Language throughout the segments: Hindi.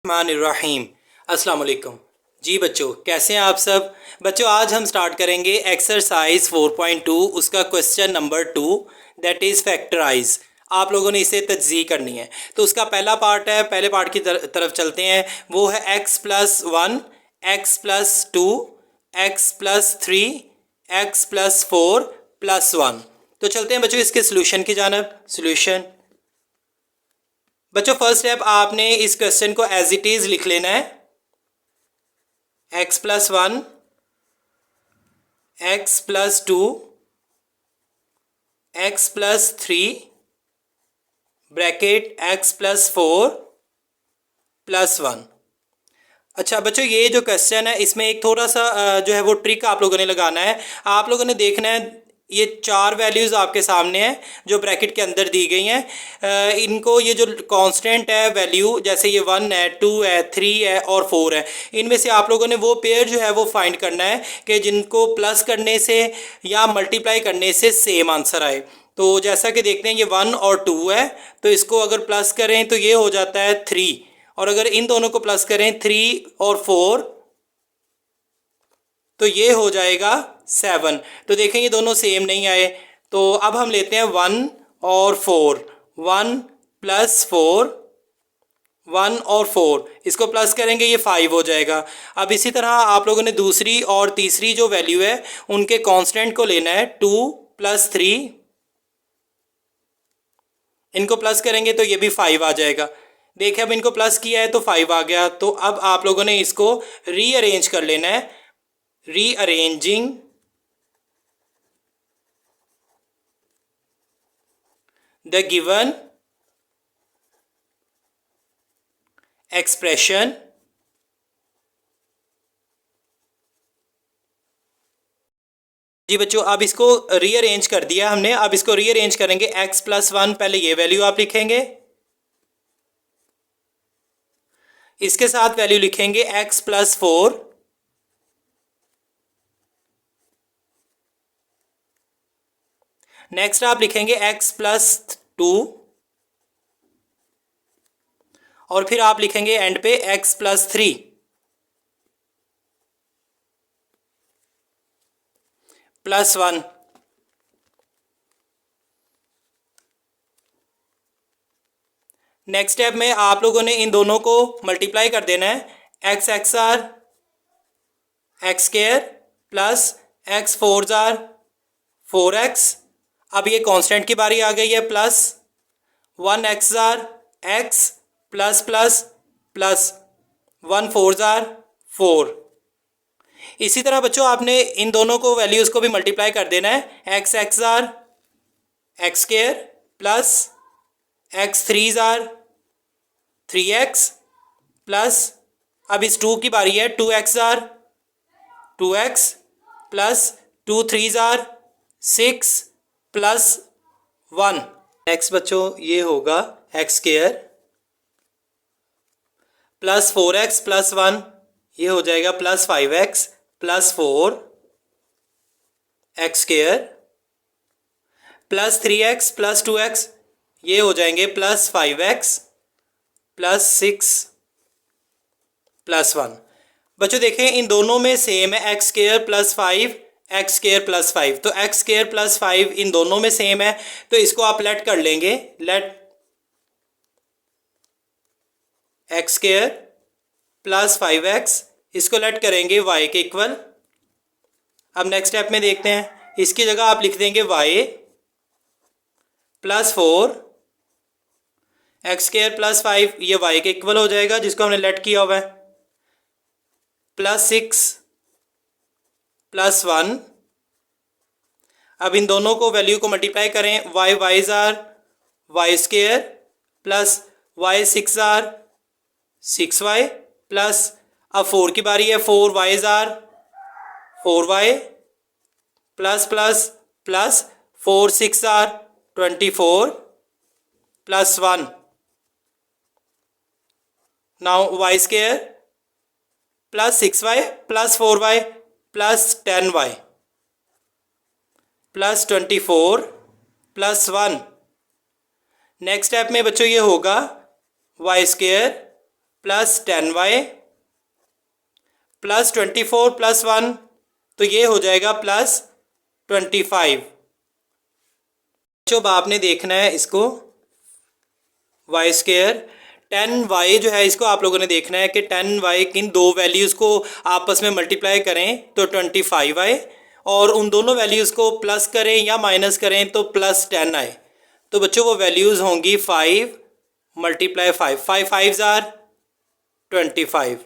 रहीम। अस्सलाम वालेकुम। जी बच्चों, कैसे हैं आप सब? बच्चों, आज हम स्टार्ट करेंगे एक्सरसाइज 4.2, उसका question number 2, that is factorise. आप लोगों ने इसे तज्ज़ी करनी है। तो उसका पहला पार्ट है, पहले पार्ट की तरफ चलते हैं। वो है x+1, x+2, x+3, x+4+1। तो चलते हैं बच्चों इसके सोल्यूशन की जानब। सोल्यूशन बच्चों, फर्स्ट स्टेप आपने इस क्वेश्चन को एज इट इज़ लिख लेना है। x+1, x+2, x+3 bracket x+4+1। अच्छा बच्चों, ये जो क्वेश्चन है इसमें एक थोड़ा सा जो है वो ट्रिक आप लोगों ने लगाना है। आप लोगों ने देखना है ये 4 वैल्यूज़ आपके सामने हैं जो ब्रैकेट के अंदर दी गई हैं। इनको ये जो कांस्टेंट है वैल्यू, जैसे ये 1 है, 2 है, 3 है और 4 है, इनमें से आप लोगों ने वो पेयर जो है वो फाइंड करना है कि जिनको प्लस करने से या मल्टीप्लाई करने से सेम आंसर आए। तो जैसा कि देखते हैं ये 1 और 2 है, तो इसको अगर प्लस करें तो ये हो जाता है 3, और अगर इन दोनों को प्लस करें 3 और 4 तो ये हो जाएगा 7। तो देखें ये दोनों सेम नहीं आए। तो अब हम लेते हैं 1 और 4, 1 + 4, 1 और 4, इसको प्लस करेंगे ये 5 हो जाएगा। अब इसी तरह आप लोगों ने दूसरी और तीसरी जो वैल्यू है उनके कांस्टेंट को लेना है। 2 + 3, इनको प्लस करेंगे तो ये भी 5 आ जाएगा। देखिए अब इनको प्लस किया है तो 5 आ गया। तो अब आप लोगों ने इसको रीअरेंज कर लेना है। रीअरेंजिंग द गिवन एक्सप्रेशन जी बच्चों, अब इसको रीअरेंज कर दिया हमने। अब इसको रीअरेंज करेंगे। x+1, पहले ये वैल्यू आप लिखेंगे, इसके साथ वैल्यू लिखेंगे x+4, नेक्स्ट आप लिखेंगे x+2, और फिर आप लिखेंगे एंड पे x+3 +1। नेक्स्ट स्टेप में आप लोगों ने इन दोनों को मल्टीप्लाई कर देना है। x(r) x² plus x(4)r 4x। अब ये कांस्टेंट की बारी आ गई है, plus 1x(r) x plus plus plus 1(4)r 4। इसी तरह बच्चों आपने इन दोनों को वैल्यूज़ को भी मल्टीप्लाई कर देना है। x(r) x² plus x(3)r 3x plus, अब इस 2 की बारी है, 2x(r) 2x plus 2(3)r 6 plus 1। Next बच्चों ये होगा x² प्लस 4x प्लस 1, ये हो जाएगा plus 5x plus 4 x² plus 3x plus 2x, ये हो जाएंगे प्लस 5x प्लस 6 प्लस 1। बच्चों देखें इन दोनों में सेम है, x² प्लस 5, x² प्लस 5। तो x² प्लस 5 इन दोनों में सेम है, तो इसको आप लेट कर लेंगे। लेट x² प्लस 5x, इसको लेट करेंगे y के इक्वल। अब नेक्स्ट स्टेप में देखते हैं, इसकी जगह आप लिख देंगे y प्लस 4, x² प्लस 5, ये y के इक्वल हो जाएगा जिसको हमने लेट किया हुआ है, प्लस 6 प्लस 1। अब इन दोनों को वैल्यू को मल्टीप्लाई करें, y(r) y² plus y(6)r 6y plus, अब 4 की बारी है, 4y(r) 4y plus plus plus 4(6)r 24 plus 1। Now y² plus 6y plus 4y plus 10y plus 24 plus 1। Next step में बच्चों ये होगा y² plus 10y plus 24 plus 1, तो ये हो जाएगा प्लस 25। जब आपने देखना है इसको वाई स्क्वेयर 10y जो है इसको आप लोगों ने देखना है कि 10y किन दो वैल्यूज़ को आपस में मल्टीप्लाई करें तो 25y, और उन दोनों वैल्यूज़ को प्लस करें या माइनस करें तो प्लस 10 आए। तो बच्चों वो वैल्यूज़ होंगी 5 मल्टीप्लाई 5, 5 5 ज़ार 25।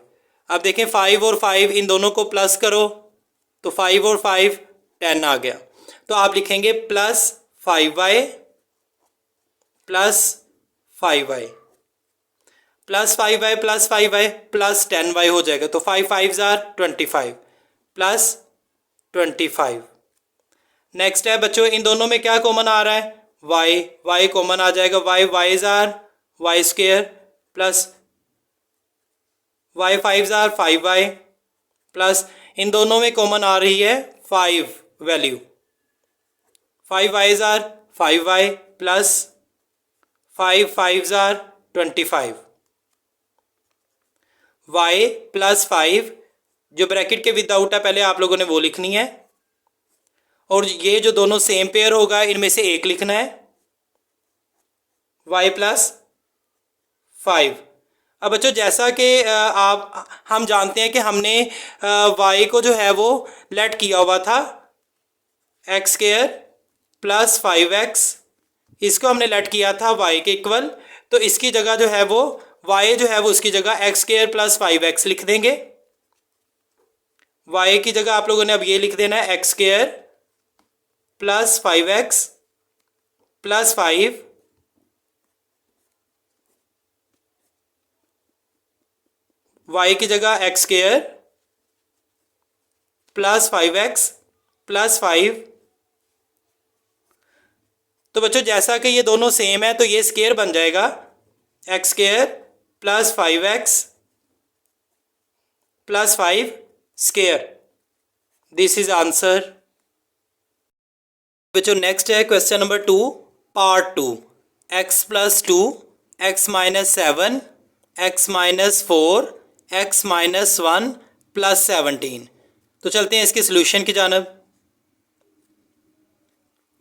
अब देखें 5 और 5 इन दोनों को प्लस करो तो 5 और 5 10 आ गया। तो आप लिखेंगे plus 5y plus 5y plus 5y plus 5y plus 10y हो जाएगा। तो 5 5 ज़ार 25 प्लस 25। नेक्स्ट है बच्चों इन दोनों में क्या कॉमन आ रहा है, y कॉमन आ जाएगा। y ज़ार वाई स्क्वेयर प्लस y 5 ज़ार 5y प्लस इन दोनों में कॉमन आ रही है 5 वैल्यू, 5y ज़ार 5y प्लस 5 5 ज़ार 25। y प्लस 5 जो ब्रैकेट के विदाउट है पहले आप लोगों ने वो लिखनी है, और ये जो दोनों सेम पेयर होगा इनमें से एक लिखना है y प्लस 5। अब बच्चों जैसा कि हम जानते हैं कि हमने y को जो है वो लेट किया हुआ था एक्स स्क्वायर प्लस 5x, इसको हमने लेट किया था y के इक्वल, तो इसकी जगह जो है वो y जो है वो उसकी जगह एक्स स्क्वायर प्लस 5x लिख देंगे। y की जगह आप लोगों ने अब ये लिख देना है x square plus 5x plus 5 y की जगह x square plus 5x plus 5। तो बच्चों जैसा कि ये दोनों सेम है तो ये स्क्वायर बन जाएगा x square plus 5x plus 5 square. This is answer. बच्चों नेक्स्ट है question number 2 part 2, x plus 2 x minus 7 x minus 4 x minus 1 plus 17। तो चलते हैं इसके सोल्यूशन की जानब।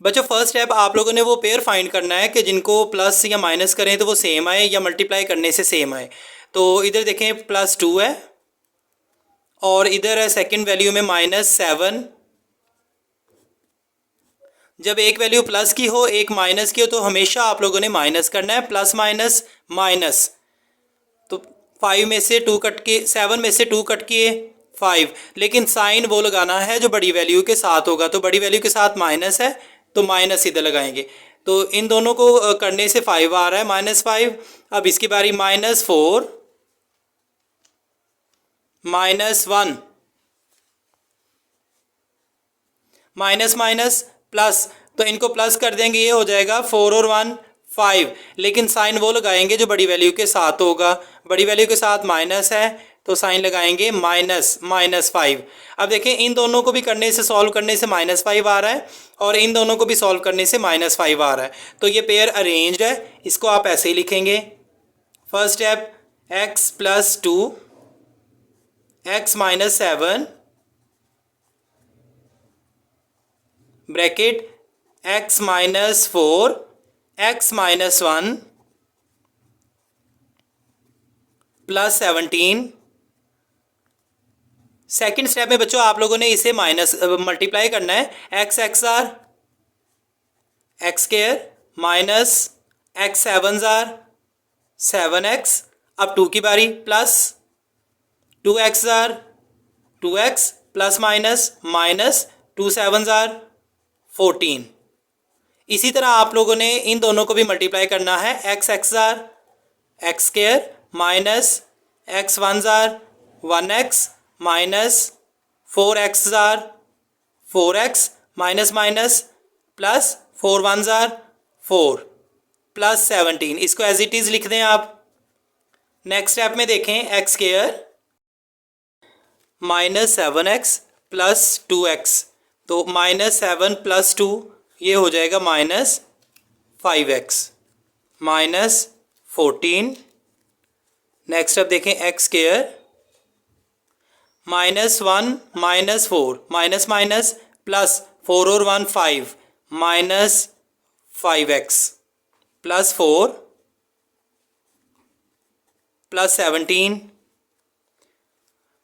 बच्चों फर्स्ट स्टेप आप लोगों ने वो पेयर फाइंड करना है कि जिनको प्लस या माइनस करें तो वो सेम आए या मल्टीप्लाई करने से सेम आए। तो इधर देखें प्लस 2 है और इधर है सेकंड वैल्यू में माइनस 7। जब एक वैल्यू प्लस की हो एक माइनस की हो तो हमेशा आप लोगों ने माइनस करना है, प्लस माइनस माइनस। तो 5 में से 2 कट किए, 7 में से 2 कट किए 5, लेकिन साइन वो लगाना है जो बड़ी वैल्यू के साथ होगा। तो बड़ी वैल्यू के साथ माइनस है तो माइनस इधर लगाएंगे। तो इन दोनों को करने से 5 आ रहा है -5। अब इसकी बारी -4 -1 माइनस माइनस प्लस, तो इनको प्लस कर देंगे ये हो जाएगा 4 और 1 5, लेकिन साइन वो लगाएंगे जो बड़ी वैल्यू के साथ होगा। बड़ी वैल्यू के साथ माइनस है तो साइन लगाएंगे -5। अब देखें इन दोनों को भी करने से सॉल्व करने से -5 आ रहा है और इन दोनों को भी सॉल्व करने से -5 आ रहा है। तो ये पेयर अरेंज्ड है, इसको आप ऐसे ही लिखेंगे। First step x plus 2 x minus 7 bracket x minus 4 x minus 1 plus 17। Second step में बच्चों आप लोगों ने इसे माइनस मल्टीप्लाई करना है, x x are x square minus x 7 ज़ार 7x। अब 2 की बारी प्लस 2x ज़ार 2x प्लस माइनस माइनस 2 7 ज़ार 14। इसी तरह आप लोगों ने इन दोनों को भी मल्टीप्लाई करना है, x x ज़ार एक्स स्क्वायर माइनस x 1 ज़ार 1x माइनस 4x ज़ार 4x माइनस माइनस प्लस 4 1 ज़ार 4 प्लस 17। इसको एज इट इज़ लिख दें आप। नेक्स्ट स्टेप में देखें x square minus 7x plus 2x, तो -7 प्लस 2 ये हो जाएगा -5x माइनस 14। नेक्स्ट अब देखें x square -1 -4 minus minus plus 4 और 1 5 माइनस 5x प्लस 4 प्लस 17।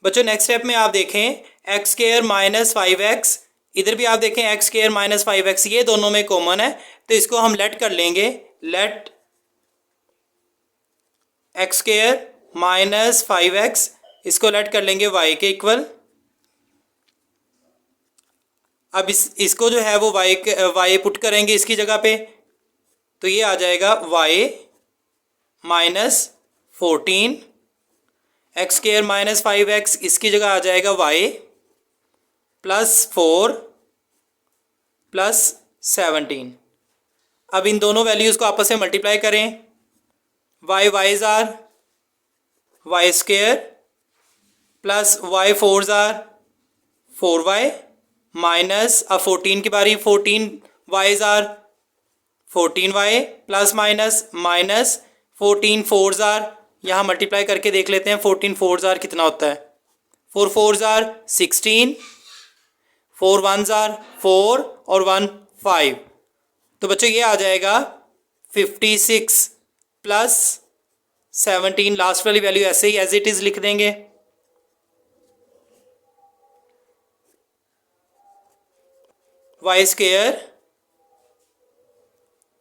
बच्चों नेक्स्ट स्टेप में आप देखें एक्स स्क्वायर -5x, इधर भी आप देखें एक्स स्क्वायर -5x, ये दोनों में कॉमन है तो इसको हम लेट कर लेंगे। लेट एक्स स्क्वायर -5x, इसको लेट कर लेंगे y के इक्वल। अब इसको जो है वो y पुट करेंगे इसकी जगह पे, तो ये आ जाएगा y -14, एक्स स्क्वायर -5x, इसकी जगह आ जाएगा y +4 +17। अब इन दोनों वैल्यूज़ को आपस में मल्टीप्लाई करें। y ज़ार y स्क्वायर प्लस y 4 ज़ार 4y माइनस, अब 14 की बारी, 14y ज़ार 14y प्लस माइनस माइनस 14 4 ज़ार, यहाँ मल्टीप्लाई करके देख लेते हैं 14 4 ज़ार कितना होता है। 4 4 ज़ार 16, 4 1 ज़ार 4 और 1 5, तो बच्चों ये आ जाएगा 56 प्लस 17। लास्ट वाली वैल्यू ऐसे ही एज इट इज़ लिख देंगे। y square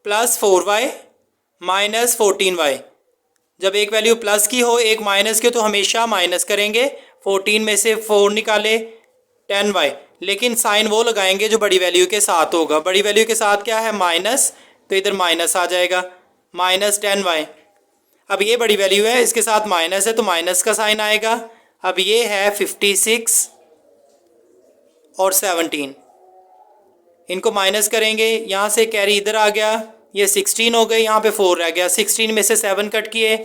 plus 4y minus 14y, जब एक वैल्यू प्लस की हो एक माइनस की हो तो हमेशा माइनस करेंगे। 14 में से 4 निकाले 10y, लेकिन साइन वो लगाएंगे जो बड़ी वैल्यू के साथ होगा। बड़ी वैल्यू के साथ क्या है माइनस, तो इधर माइनस आ जाएगा -10y। अब ये बड़ी वैल्यू है, इसके साथ माइनस है तो माइनस का साइन आएगा। अब ये है 56 और 17, इनको माइनस करेंगे, यहाँ से कैरी इधर आ गया, ये 16 हो गए, यहाँ पे 4 रह गया। 16 में से 7 कट किए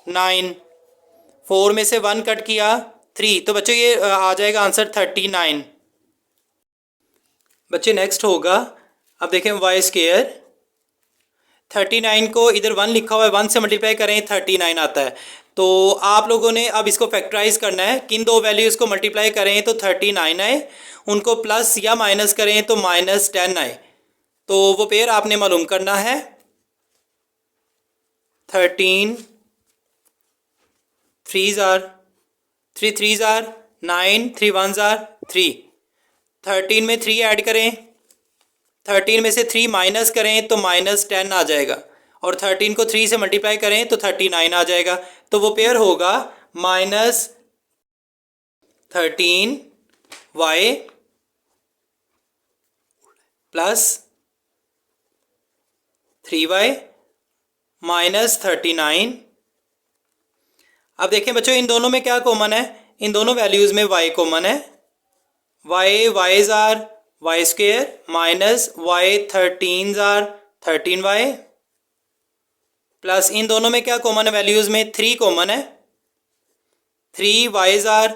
9, 4 में से 1 कट किया 3, तो बच्चों ये आ जाएगा आंसर 39। बच्चे नेक्स्ट होगा, अब देखें y स्क्वायर 39 को इधर 1 लिखा हुआ है, 1 से मल्टीप्लाई करें 39 आता है। तो आप लोगों ने अब इसको फैक्टराइज करना है, किन दो वैल्यूज़ को मल्टीप्लाई करें तो 39 आए, उनको प्लस या माइनस करें तो -10 आए। तो वो पेयर आपने मालूम करना है। 13 3 ज़ार 3 3 ज़ार 9, 3 1 ज़ार 3, 13 में 3 ऐड करें, 13 में से 3 माइनस करें तो -10 आ जाएगा, और 13 को 3 से मल्टीप्लाई करें तो 39 आ जाएगा। तो वो पेयर होगा -13y प्लस 3y -39। अब देखें बच्चों इन दोनों में क्या कॉमन है, इन दोनों वैल्यूज़ में y कॉमन है। y ज़ार y स्क्वायर माइनस y 13 ज़ार 13y प्लस इन दोनों में क्या कॉमन है, वैल्यूज़ में 3 कॉमन है। 3y ज़ार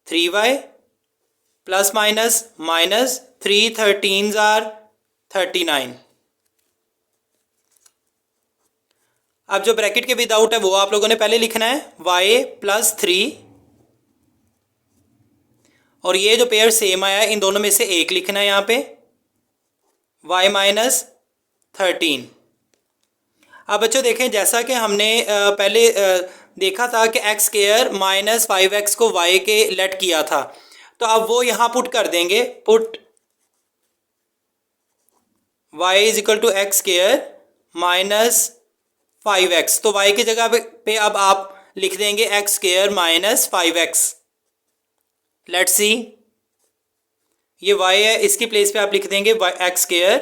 3y प्लस माइनस माइनस 3 13 ज़ार 39। अब जो ब्रैकेट के विदाउट है वो आप लोगों ने पहले लिखना है, y प्लस 3, और ये जो पेयर सेम आया इन दोनों में से एक लिखना है यहाँ पे, y -13। अब बच्चों देखें जैसा कि हमने पहले देखा था कि एक्स स्क्वायर -5x को y के लेट किया था, तो अब वो यहाँ पुट कर देंगे। Put y = x square -5x, तो y की जगह पे अब आप लिख देंगे x square -5x। Let's see, ये y है, इसकी प्लेस पे आप लिख देंगे एक्स स्क्वायर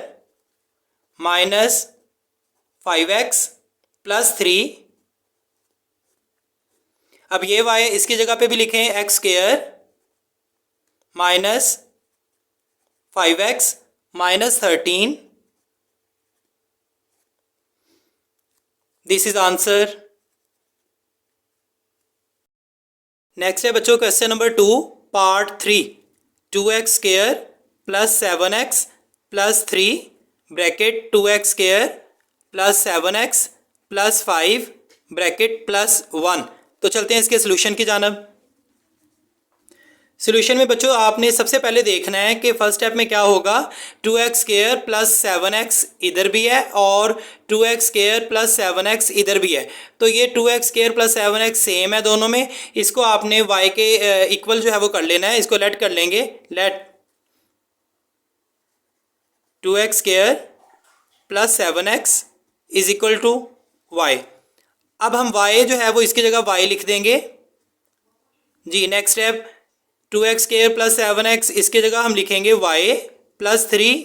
-5x प्लस 3। अब ये y है, इसकी जगह पे भी लिखें x square -5x -13। This is answer. Next है बच्चों question number 2 part 3, 2x square plus 7x plus 3 bracket 2x square plus 7x plus 5 bracket plus 1 तो चलते हैं इसके सोल्यूशन की जानब। सोल्यूशन में बच्चों आपने सबसे पहले देखना है कि फर्स्ट स्टेप में क्या होगा, 2x² प्लस 7x इधर भी है और 2x² प्लस 7x इधर भी है। तो ये 2x² प्लस 7x सेम है दोनों में, इसको आपने y के इक्वल जो है वो कर लेना है। इसको लेट कर लेंगे, let 2x² plus 7x is equal to y। अब हम y जो है वो इसकी जगह y लिख देंगे जी। Next step 2x² plus 7x इसकी जगह हम लिखेंगे y plus 3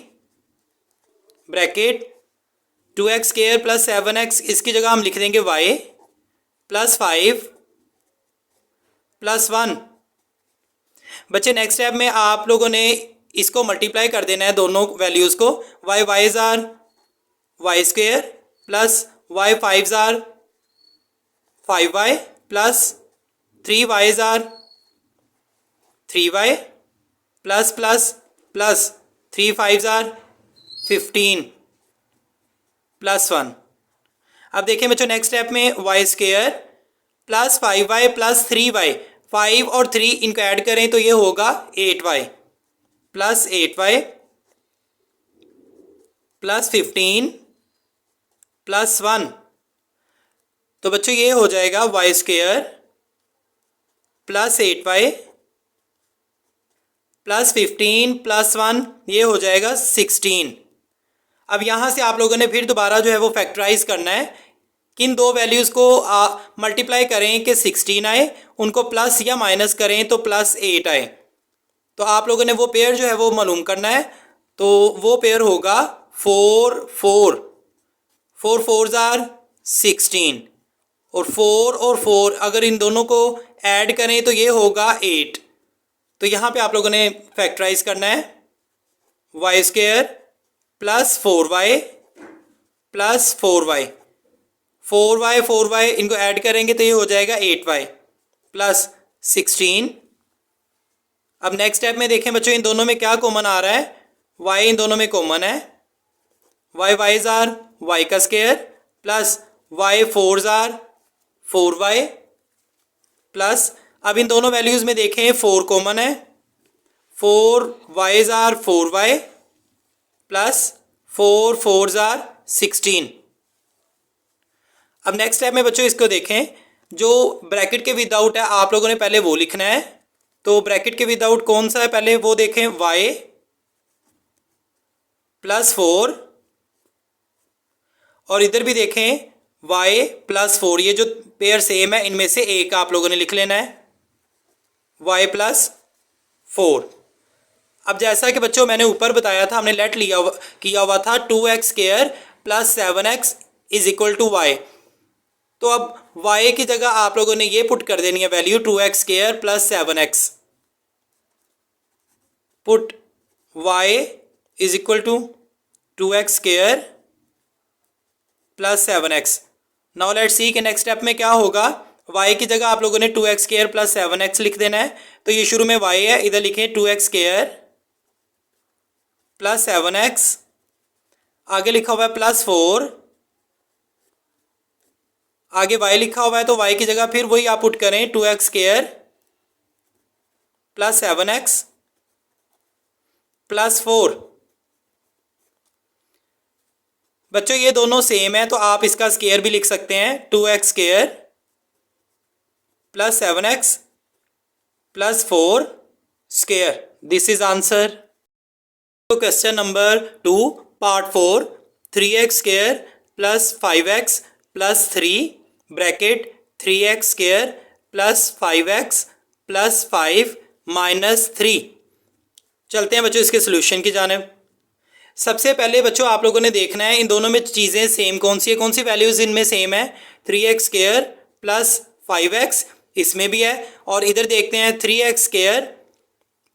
bracket 2x² plus 7x इसकी जगह हम लिख देंगे y प्लस 5 प्लस 1। बच्चे नेक्स्ट स्टेप में आप लोगों ने इसको मल्टीप्लाई कर देना है दोनों वैल्यूज़ को। y ज़ार y² प्लस y 5 ज़ार 5y प्लस 3y ज़ार 3y प्लस प्लस प्लस 3 5 ज़ार 15 प्लस 1। अब देखिए बच्चों नेक्स्ट स्टेप में y² plus 5y plus 3y, 5 और 3 इनको ऐड करें तो ये होगा 8y plus 8y plus 15 plus 1। तो बच्चों ये हो जाएगा y² plus 8y plus 15 plus 1, ये हो जाएगा 16। अब यहाँ से आप लोगों ने फिर दोबारा जो है वो फैक्टराइज करना है। किन दो वैल्यूज़ को मल्टीप्लाई करें कि 16 आए, उनको प्लस या माइनस करें तो प्लस 8 आए। तो आप लोगों ने वो पेयर जो है वो मालूम करना है। तो वो पेयर होगा 4 4 4 4 ज़ार 16 और 4 और 4 अगर इन दोनों को ऐड करें तो ये होगा 8। तो यहाँ पे आप लोगों ने फैक्टराइज करना है y² plus 4y plus 4y 4y इनको ऐड करेंगे तो ये हो जाएगा 8y प्लस 16। अब नेक्स्ट स्टेप में देखें बच्चों इन दोनों में क्या कॉमन आ रहा है, y इन दोनों में कॉमन है। y ज़ार y का स्क्वायर प्लस y 4 ज़ार 4y प्लस, अब इन दोनों वैल्यूज़ में देखें 4 कॉमन है, 4y ज़ार 4y प्लस 4 4 ज़ार 16। अब नेक्स्ट स्टेप में बच्चों इसको देखें, जो ब्रैकेट के विदाउट है आप लोगों ने पहले वो लिखना है। तो ब्रैकेट के विदाउट कौन सा है पहले वो देखें, y प्लस 4 और इधर भी देखें y प्लस 4। ये जो पेयर सेम है इनमें से एक आप लोगों ने लिख लेना है y प्लस 4। अब जैसा कि बच्चों मैंने ऊपर बताया था, हमने लेट किया हुआ था 2x² plus 7x is equal to y। तो अब y की जगह आप लोगों ने ये पुट कर देनी है value 2x² plus 7x। Put y is equal to 2x² plus 7x। Now let's see कि नेक्स्ट स्टेप में क्या होगा। y की जगह आप लोगों ने 2x² प्लस 7x लिख देना है। तो ये शुरू में y है, इधर लिखें 2x² प्लस 7x, आगे लिखा हुआ है प्लस 4, आगे y लिखा हुआ है तो y की जगह फिर वही आप पुट करें 2x² प्लस 7x प्लस 4। बच्चों ये दोनों सेम है तो आप इसका स्क्वायर भी लिख सकते हैं, 2x² plus 7x plus 4 square. This is answer. तो question number 2 part 4, 3x² plus 5x plus 3 bracket 3x² plus 5x plus 5 minus 3। चलते हैं बच्चों इसके सोल्यूशन की जानिब। सबसे पहले बच्चों आप लोगों ने देखना है इन दोनों में चीज़ें सेम कौन सी है, कौन सी वैल्यूज़ इनमें सेम है। 3x² प्लस 5x इसमें भी है और इधर देखते हैं 3x²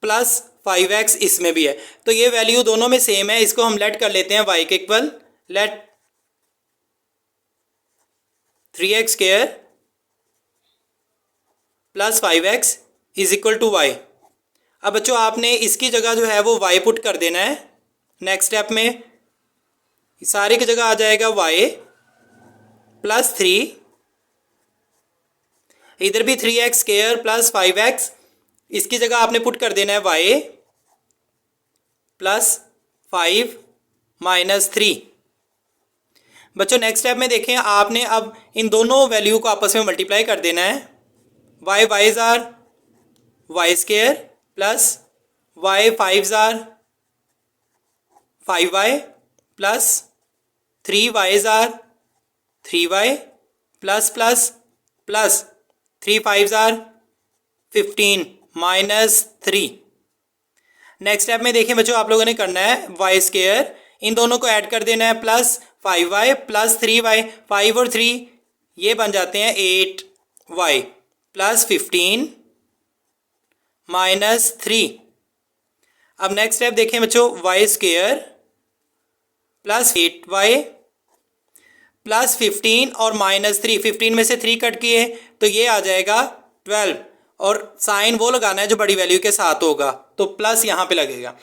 प्लस 5x इसमें भी है। तो ये वैल्यू दोनों में सेम है, इसको हम लेट कर लेते हैं y के equal. Let 3x² plus 5x is equal to y। अब बच्चों आपने इसकी जगह जो है वो y पुट कर देना है। नेक्स्ट स्टेप में सारे की जगह आ जाएगा y प्लस 3, इधर भी 3x स्क्वायर प्लस 5x, इसकी जगह आपने पुट कर देना है y प्लस 5 माइनस 3। बच्चों नेक्स्ट स्टेप में देखें, आपने अब इन दोनों वैल्यू को आपस में मल्टीप्लाई कर देना है। y y जार y square plus y 5 jar 5y plus 3y jar 3y plus plus plus 3 5 jar 15 minus 3। Next step में देखिए बच्चों, आप लोगों ने करना है y स्क्वायर, इन दोनों को ऐड कर देना है प्लस 5y प्लस 3y, 5 और 3 ये बन जाते हैं 8y प्लस 15 माइनस 3। अब नेक्स्ट स्टेप देखें बच्चों, y square plus 8y plus 15 और माइनस 3, 15 में से 3 कट किए तो ये आ जाएगा 12, और साइन वो लगाना है जो बड़ी वैल्यू के साथ होगा, तो प्लस यहाँ पे लगेगा।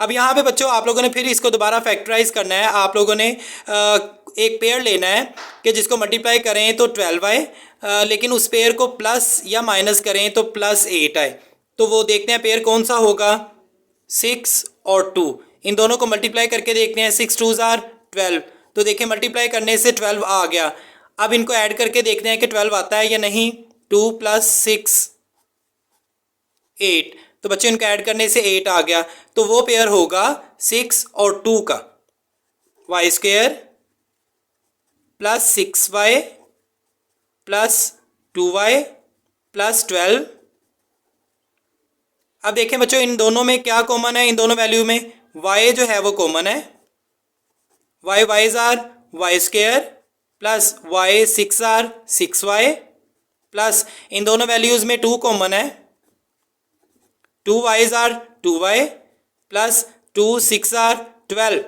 अब यहाँ पे बच्चों आप लोगों ने फिर इसको दोबारा फैक्टराइज करना है। आप लोगों ने एक पेयर लेना है कि जिसको मल्टीप्लाई करें तो 12 आए, लेकिन उस पेयर को प्लस या माइनस करें तो प्लस 8 आए। तो वो देखते हैं पेयर कौन सा होगा, 6 और 2, इन दोनों को मल्टीप्लाई करके देखते हैं। 6 2 जार 12, तो देखिए मल्टीप्लाई करने से 12 आ गया। अब इनको ऐड करके देखते हैं कि 12 आता है या नहीं। 2 प्लस 6 8, तो बच्चे इनको ऐड करने से 8 आ गया, तो वो पेयर होगा 6 और 2 का, y square plus 6y plus 2y plus 12। अब देखें बच्चों इन दोनों में क्या कॉमन है, इन दोनों वैल्यू में y जो है वो कॉमन है। y y जार y स्क्वायर प्लस y 6 जार 6y प्लस इन दोनों वैल्यूज में 2 कॉमन है। 2y jar 2y plus 2 6 jar 12।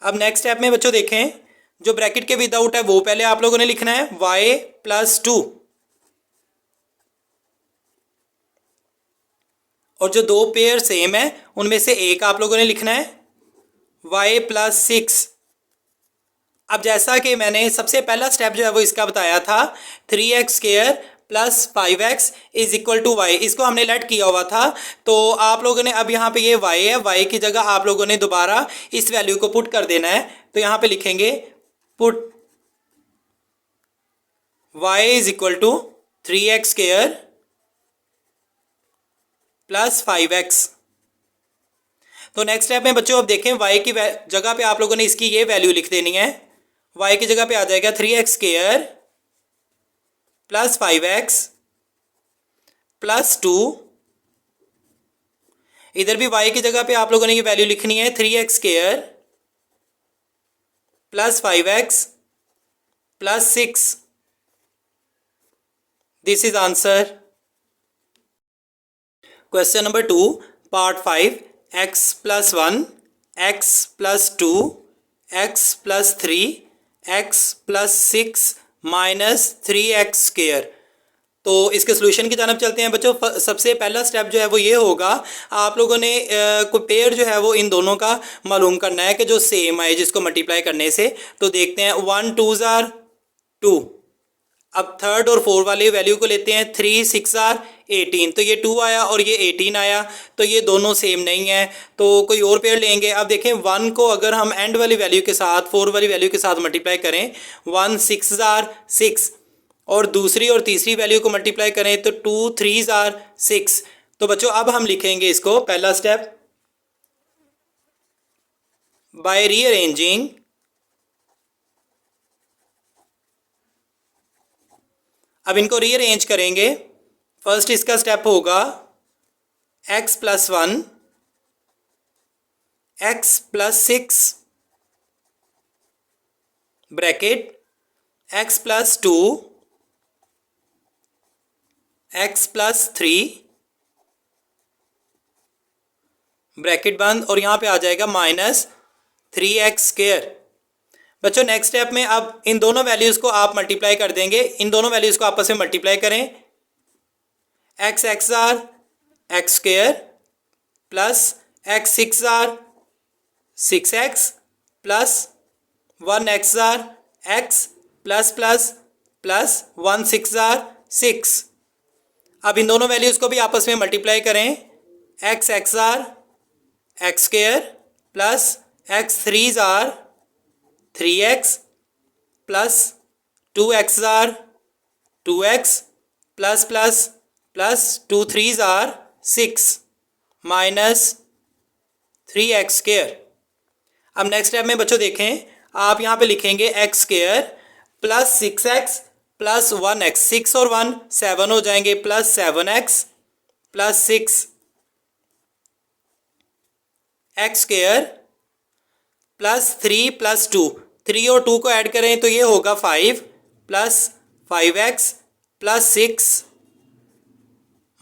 अब नेक्स्ट स्टेप में बच्चों देखें, जो ब्रैकेट के विदाउट है वो पहले आप लोगों ने लिखना है y प्लस 2, और जो दो पेयर सेम है उनमें से एक आप लोगों ने लिखना है y प्लस 6। अब जैसा कि मैंने सबसे पहला स्टेप जो है वो इसका बताया था, 3x square plus 5x is equal to y, इसको हमने लेट किया हुआ था। तो आप लोगों ने अब यहाँ पे ये y है, y की जगह आप लोगों ने दोबारा इस वैल्यू को पुट कर देना है। तो यहाँ पे लिखेंगे put y is equal to 3x square plus 5x। तो नेक्स्ट स्टेप में बच्चों अब देखें, y की जगह पे आप लोगों ने इसकी ये वैल्यू लिख देनी है। y की जगह पे आ जाएगा 3x square plus 5x plus 2, इधर भी y की जगह पे आप लोगों ने ये वैल्यू लिखनी है 3x square plus 5x plus 6। This is answer. Question number 2 part 5, x plus 1 x plus 2 x plus 3 x plus 6 minus 3x square. तो इसके सोल्यूशन की जानब चलते हैं बच्चों। सबसे पहला स्टेप जो है वो ये होगा, आप लोगों ने कोई पेयर जो है वो इन दोनों का मालूम करना है कि जो सेम आए जिसको मल्टीप्लाई करने से। तो देखते हैं 1 2 जार 2, अब थर्ड और फोर वाली वैल्यू को लेते हैं। 3 6 जार 18, तो ये 2 आया और ये 18 आया, तो ये दोनों सेम नहीं है, तो कोई और पेयर लेंगे। अब देखें 1 को अगर हम एंड वाली वैल्यू के साथ 4 वाली वैल्यू के साथ मल्टीप्लाई करें, 1 6 जार 6, और दूसरी और तीसरी वैल्यू को मल्टीप्लाई करें तो 2 3 जार 6। तो बच्चों अब हम लिखेंगे इसको, पहला स्टेप बाय रीअरेंजिंग अब इनको रीअरेंज करेंगे। फर्स्ट इसका स्टेप होगा x plus 1 x plus 6 bracket x plus 2 x plus 3 bracket बंद, और यहाँ पे आ जाएगा माइनस 3x स्क्वायर। बच्चों नेक्स्ट स्टेप में अब इन दोनों वैल्यूज़ को आप मल्टीप्लाई कर देंगे। इन दोनों वैल्यूज़ को आपस में मल्टीप्लाई करें। x x jar x square plus x 6 jar 6x plus 1 x jar x plus plus plus 1 6 jar 6। अब इन दोनों वैल्यूज़ को भी आपस में मल्टीप्लाई करें। X x are x square plus x threes are 3x plus 2x are 2x plus plus plus 2 3s are 6 minus 3x square. अब नेक्स्ट स्टेप में बच्चों देखें, आप यहाँ पे लिखेंगे x square plus 6x plus 1x, 6 और 1 7 हो जाएंगे, plus 7x plus 6 x square plus 3 plus 2, 3 और 2 को ऐड करें तो ये होगा 5 plus 5x plus 6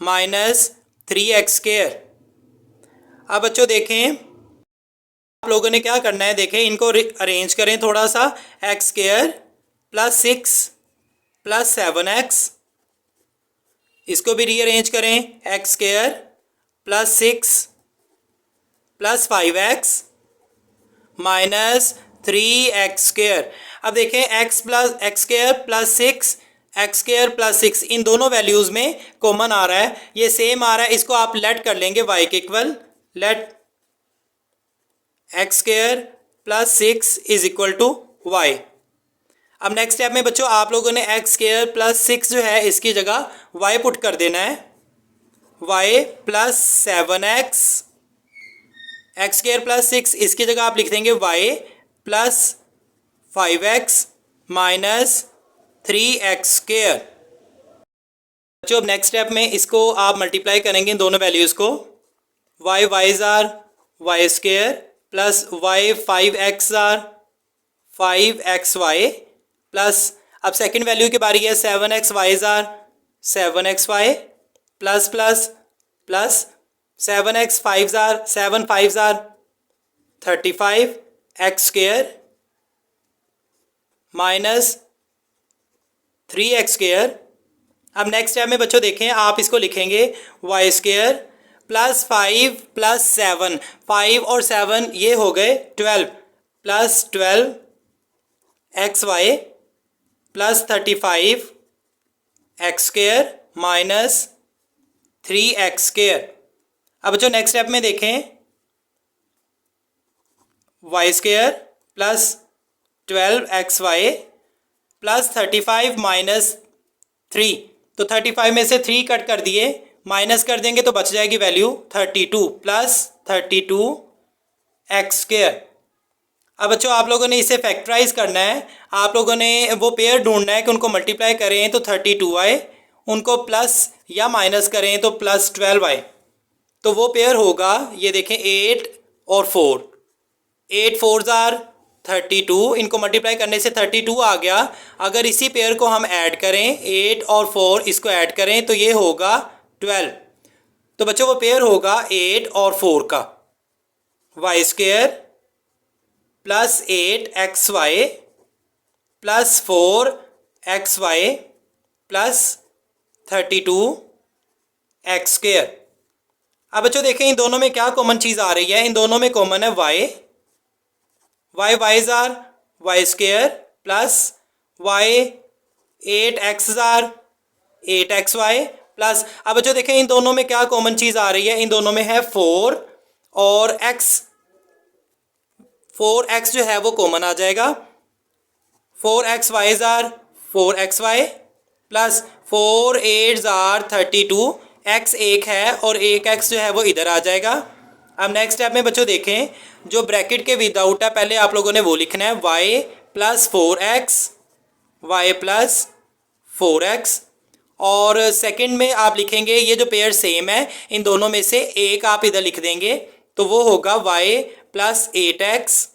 minus 3x square. अब बच्चों देखें, आप लोगों ने क्या करना है, देखें इनको अरेंज करें थोड़ा सा। X square plus 6 plus 7x, इसको भी रीअरेंज करें। X square plus 6 plus 5x minus 3x square. अब देखें x square plus 6 x square plus 6 इन दोनों वैल्यूज़ में कॉमन आ रहा है, ये सेम आ रहा है, इसको आप लेट कर लेंगे y के equal. Let x square plus 6 is equal to y. अब नेक्स्ट स्टेप में बच्चों आप लोगों ने एक्स स्क्र प्लस 6 जो है इसकी जगह y पुट कर देना है। y plus 7x x square plus 6, इसकी जगह आप लिख देंगे y plus 5x minus 3x square. बच्चों अब नेक्स्ट स्टेप में इसको आप मल्टीप्लाई करेंगे इन दोनों वैल्यूज़ को। y y's are y square plus y 5x are 5xy plus, अब सेकंड वैल्यू की बारी है, 7x y's are 7xy plus plus plus 7x 5s are 7 5s are 35 x square minus 3x square. अब नेक्स्ट स्टेप में बच्चों देखें, आप इसको लिखेंगे y स्क्र प्लस 5 प्लस 7, 5 और 7 ये हो गए 12 plus 12 x y plus 35 x square minus 3x square. अब जो नेक्स्ट स्टेप में देखें, y square plus 12xy plus 35 minus 3, तो 35 में से 3 कट कर दिए, माइनस कर देंगे तो बच जाएगी वैल्यू 32 प्लस 32x स्क्र। अब बच्चों आप लोगों ने इसे फैक्टराइज करना है, आप लोगों ने वो पेयर ढूंढना है कि उनको मल्टीप्लाई करें तो 32 आए, उनको प्लस या माइनस करें तो प्लस 12 आए। तो वो पेयर होगा, ये देखें 8 और 4, 8 4s आर 32, इनको मल्टीप्लाई करने से 32 आ गया। अगर इसी पेयर को हम ऐड करें, 8 और 4 इसको ऐड करें तो ये होगा 12। तो बच्चों वो पेयर होगा 8 और 4 का, y square plus 8xy plus 4xy plus 32x square. अब बच्चों देखें इन दोनों में क्या कॉमन चीज़ आ रही है, इन दोनों में कॉमन है y, y y's are y square plus y 8x are 8xy plus, अब बच्चों देखें इन दोनों में क्या कॉमन चीज़ आ रही है, इन दोनों में है 4 और x, 4x जो है वो कॉमन आ जाएगा, 4x y's are 4xy plus 4 8s are 32, x एक है और एक x जो है वो इधर आ जाएगा। अब नेक्स्ट स्टेप में बच्चों देखें, जो ब्रैकेट के विदाउट है पहले आप लोगों ने वो लिखना है, y plus 4x y plus 4x, और सेकंड में आप लिखेंगे ये जो पेयर सेम है इन दोनों में से एक आप इधर लिख देंगे तो वो होगा y प्लस 8x।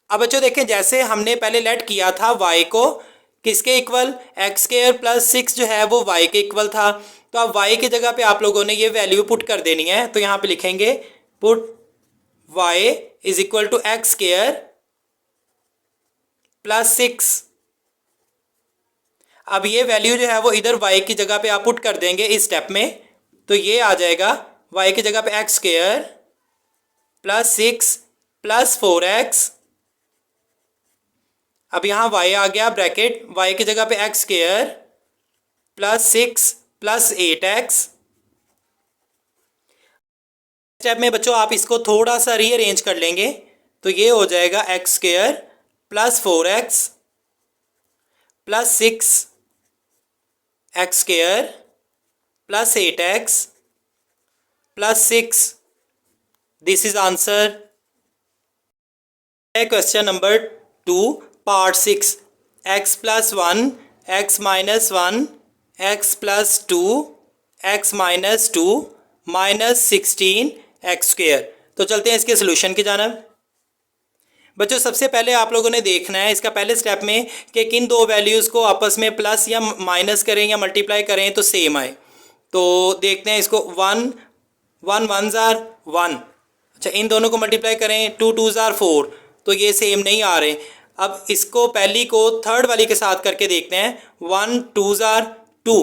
अब बच्चों देखें जैसे हमने पहले लेट किया था y को किसके इक्वल, एक्स स्क्र प्लस 6 जो है वो y के इक्वल था, तो अब y की जगह पे आप लोगों ने ये वैल्यू पुट कर देनी है। तो यहाँ पे लिखेंगे put y is equal to x square plus 6। अब ये वैल्यू जो है वो इधर y की जगह पे आप पुट कर देंगे इस स्टेप में, तो ये आ जाएगा y की जगह पे x square plus 6 plus 4x। अब यहाँ y आ गया ब्रैकेट, y की जगह पे x square plus 6 plus 8x। Step में बच्चों आप इसको थोड़ा सा रीअरेंज कर लेंगे तो ये हो जाएगा x square plus 4x plus 6 x square plus 8x plus 6। This is answer. Question number 2 part 6, x plus 1 x minus 1 x plus 2 x minus 2 minus 16 x square. तो चलते हैं इसके सोल्यूशन की जानब। बच्चों सबसे पहले आप लोगों ने देखना है इसका पहले स्टेप में कि किन दो वैल्यूज़ को आपस में प्लस या माइनस करें या मल्टीप्लाई करें तो सेम आए। तो देखते हैं इसको 1 1 1 ज़ार 1। अच्छा, इन दोनों को मल्टीप्लाई करें 2 2 ज़ार 4, तो ये सेम नहीं आ रहे। अब इसको पहली को थर्ड वाली के साथ करके देखते हैं 1 2 ज़ार 2।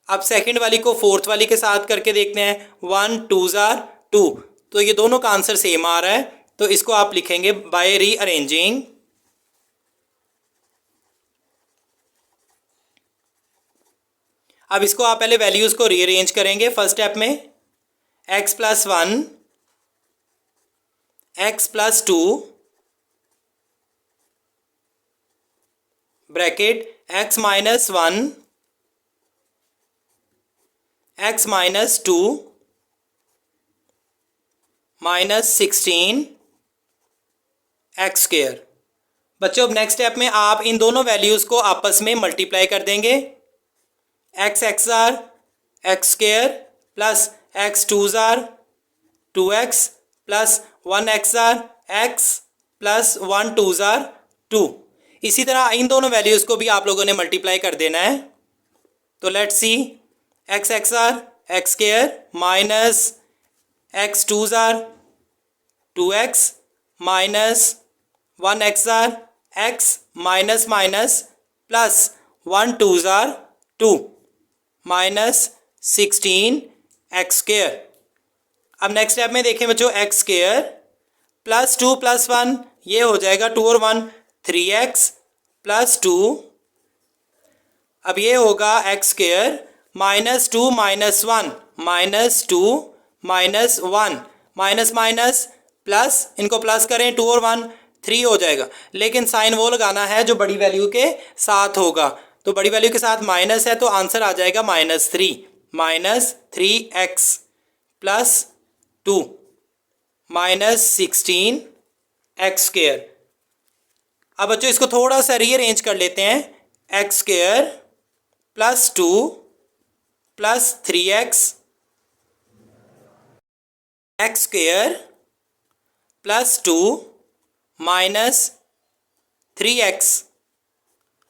अब सेकंड वाली को फोर्थ वाली के साथ करके देखते हैं 1 2 ज़ार 2। तो ये दोनों का आंसर सेम आ रहा है, तो इसको आप लिखेंगे बाय रीअरेंजिंग। अब इसको आप पहले वैल्यूज को रीअरेंज करेंगे फर्स्ट स्टेप में। x plus 1 x plus 2 bracket x minus 1 x minus 2 minus 16 x square. बच्चों अब नेक्स्ट स्टेप में आप इन दोनों वैल्यूज़ को आपस में मल्टीप्लाई कर देंगे। एक्स एक्स ज़ार एक्स स्क्वायर प्लस एक्स 2 ज़ार 2x प्लस 1 एक्स ज़ार एक्स प्लस 1 2 ज़ार 2। इसी तरह इन दोनों वैल्यूज़ को भी आप लोगों ने मल्टीप्लाई कर देना है। तो लेट्स सी, एक्स एक्स ज़ार एक्स स्क्वायर माइनस एक्स 2 ज़ार 2x माइनस 1 एक्स ज़ार एक्स माइनस माइनस प्लस 1 2 ज़ार 2 माइनस 16 एक्स स्क्वायर। अब नेक्स्ट स्टेप में देखें बच्चों, एक्स स्क्वायर प्लस 2 प्लस 1, ये हो जाएगा 2 और 1 3x प्लस 2। अब ये होगा x square minus 2 minus 1 minus 2 minus 1 minus minus plus, इनको प्लस करें 2 और 1 3 हो जाएगा, लेकिन साइन वो लगाना है जो बड़ी वैल्यू के साथ होगा। तो बड़ी वैल्यू के साथ माइनस है तो आंसर आ जाएगा -3 minus 3x plus 2 minus 16 x square. अब बच्चों इसको थोड़ा सा रीअरेंज कर लेते हैं। X square plus 2 plus 3x x square plus 2 minus 3x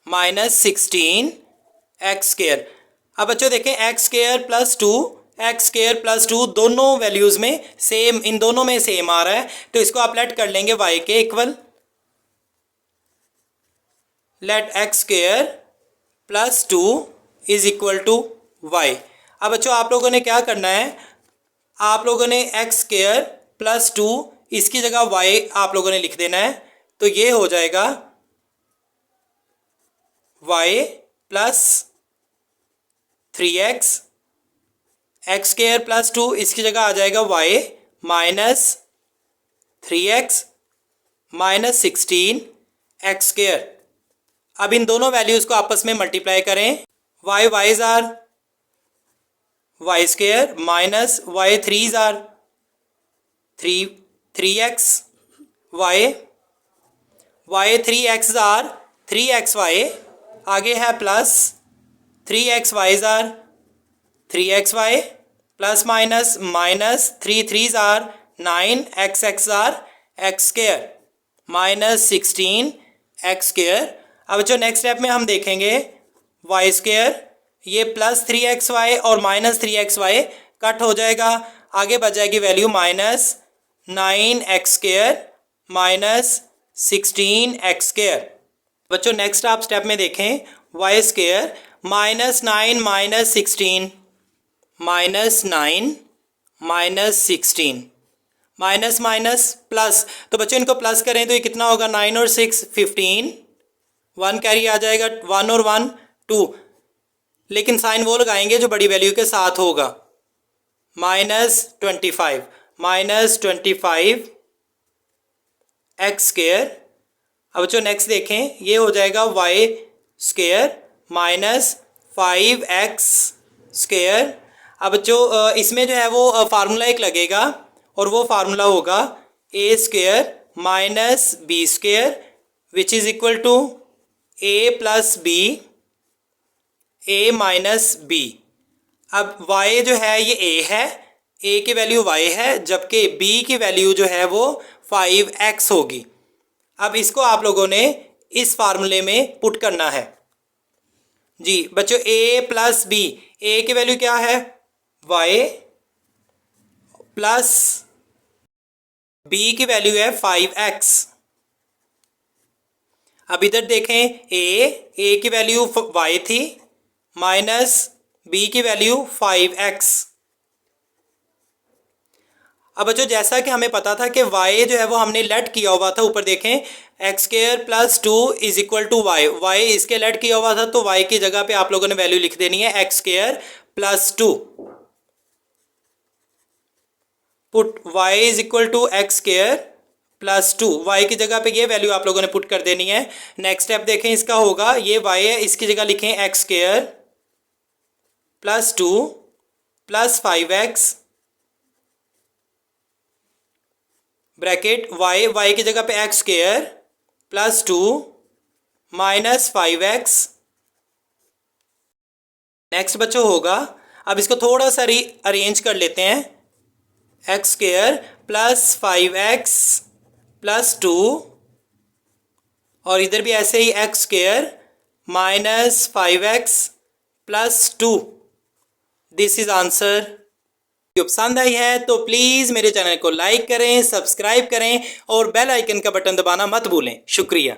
minus 16 x square. अब बच्चों देखें x square plus 2 x square plus 2 दोनों वैल्यूज़ में सेम, इन दोनों में सेम आ रहा है, तो इसको आप लेट कर लेंगे y के equal. Let x square plus 2 is equal to y। अब बच्चों आप लोगों ने क्या करना है, आप लोगों ने एक्स स्क्वायर प्लस 2 इसकी जगह y आप लोगों ने लिख देना है। तो ये हो जाएगा y plus 3x x square plus 2 इसकी जगह आ जाएगा y minus 3x minus 16 x square. अब इन दोनों वैल्यूज़ को आपस में मल्टीप्लाई करें। y y ज़ार y स्क्वायर माइनस y 3 ज़ार 3x y 3x ज़ार 3xy, आगे है प्लस 3xy ज़ार 3xy प्लस माइनस माइनस 3 ज़ार 9x ज़ार x square minus 16 x square. अब जो नेक्स्ट स्टेप में हम देखेंगे वाई स्क्वायर, ये प्लस 3xy और माइनस 3xy कट हो जाएगा, आगे बच जाएगी value minus 9x square minus 16 x square. बच्चों नेक्स्ट आप स्टेप में देखें y square minus 9 minus 16 minus 9 minus 16 minus minus plus, तो बच्चों इनको प्लस करें तो ये कितना होगा 9 और 6 15, 1 कैरी आ जाएगा 1 और 1 2। लेकिन साइन वो लगाएंगे जो बड़ी वैल्यू के साथ होगा। -25 -25 एक्स स्क्वेयर। अब जो नेक्स्ट देखें, ये हो जाएगा वाई स्क्वेयर -5x स्क्वेयर। अब जो इसमें जो है वो फार्मूला एक लगेगा और वो फार्मूला होगा A square minus B square which is equal to A plus B A minus B. अब y जो है ये a है, a की वैल्यू y है, जबकि b की वैल्यू जो है वो 5x होगी। अब इसको आप लोगों ने इस फार्मूले में पुट करना है जी बच्चों। a प्लस बी, a की वैल्यू क्या है y प्लस b की वैल्यू है 5x। अब इधर देखें, a की वैल्यू y थी माइनस b की वैल्यू 5x। अब बच्चों जैसा कि हमें पता था कि y जो है वो हमने लेट किया हुआ था, ऊपर देखें x square plus 2 is equal to y, y इसके लेट किया हुआ था, तो y की जगह पे आप लोगों ने वैल्यू लिख देनी है x square plus 2। Put y is equal to x square plus 2, y की जगह पे ये वैल्यू आप लोगों ने पुट कर देनी है। नेक्स्ट स्टेप देखें, इसका होगा ये y है, इसकी जगह लिखें x square plus 2 plus 5x bracket y की जगह पे x square plus 2 minus 5x। Next बच्चों होगा, अब इसको थोड़ा सा अरेंज कर लेते हैं, x square plus 5x plus 2 और इधर भी ऐसे ही X square minus 5x plus 2। This is answer. Video पसंद आई है तो प्लीज़ मेरे चैनल को लाइक करें, सब्सक्राइब करें और बेल आइकन का बटन दबाना मत भूलें। शुक्रिया।